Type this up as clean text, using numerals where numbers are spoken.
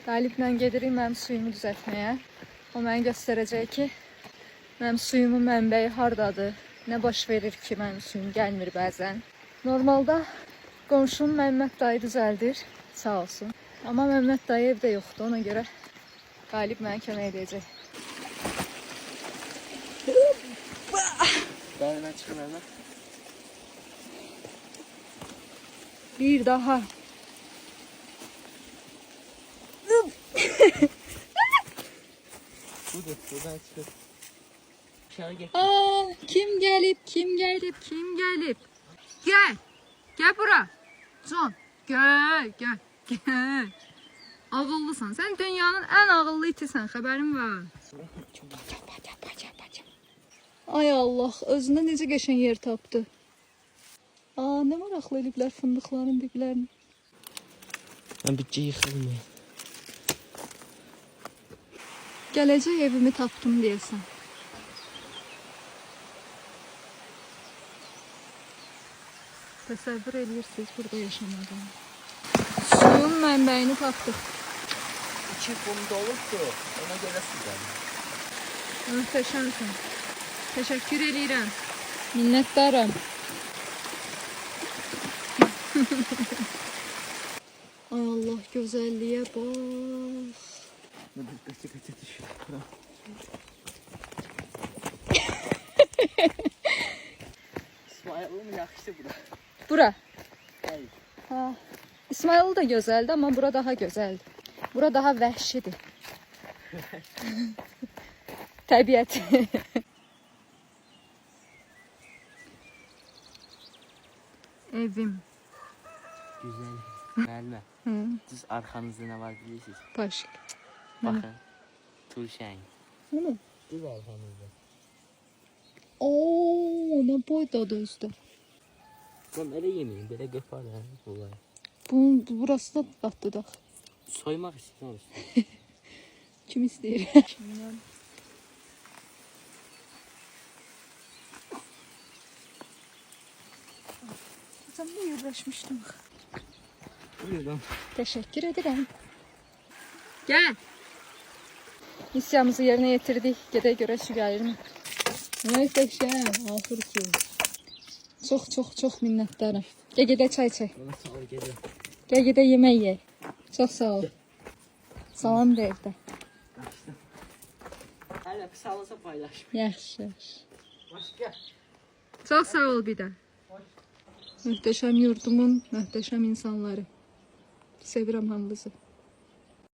Qaliblə gedirik mənim suyumu düzəltməyə. O mənə göstərəcək ki, mənim suyumun mənbəyi hardadır, nə baş verir ki, mənim suyum gəlmir bəzən. Normalda qonşum Məmməd dayı düzəldir, sağ olsun. Amma Məmməd dayı evdə yoxdur, ona görə Qalib mənə kömək edəcək. Dayına çıxın Məmməd. Bir daha. Budur, buradan çıxır. Aşağı getir. Aa, kim gəlib, kim gəlib, kim gəlib? Gəl, gəl bura. Can, gəl, gəl, gəl. Ağıllısan, sən dünyanın ən ağıllı itisən, xəbərin var. Ay Allah, özünə necə qəşəng yer tapdı. Aa, nə maraqlı eliblər fındıqların diblərini. Mən bütçə yıxılmayayım. Gələcək evimi tapdım deyəsən. Təsəvvür edirsiniz burada yaşamadan. Suyun mənbəyini tapdıq. 2 kum dolubdur, ona görə sizdən. Möhtəşəmsən. Təşəkkür edirəm. Minnətdaram. Ay Allah, gözəlliyə bax. Qaça düşür. İsmail'in yaxşısı bura. Bura. Hayır. Ha. İsmail da gözəldir, amma bura daha gözəldir. Bura daha vəhşidir. Təbiət. Evim. Güzel. Məlmə. Düz arxanızda nə var bilirsiniz? Başıq. Baxın. Turşəng. Onu. Düz arxanızda. Oo, nə boydadır özdə. Lan elə yeməyin, belə qıpar hə, olay. Burası da qatlıdır. Soymaq istəyirəm üstüne. Kim istəyir? Sən də yerləşmişdim. Buyurun. Təşəkkür edirəm. Gəl. Missiyamızı yerinə yetirdik. Gedək görək su gəlirmi? Möhtəşəm, axır ki. Çox minnətdaram. Gəl gedək çay çək. Bana sağ ol, gedirəm. Gəl gedək yemək yeyək. Çox sağ ol. Salam da evdə. Hələ pis alasa paylaşma. Yaxşı. Başqa. Çox sağ ol bir də. Möhtəşəm yurdumun möhtəşəm insanları. Sevirəm hamınızı.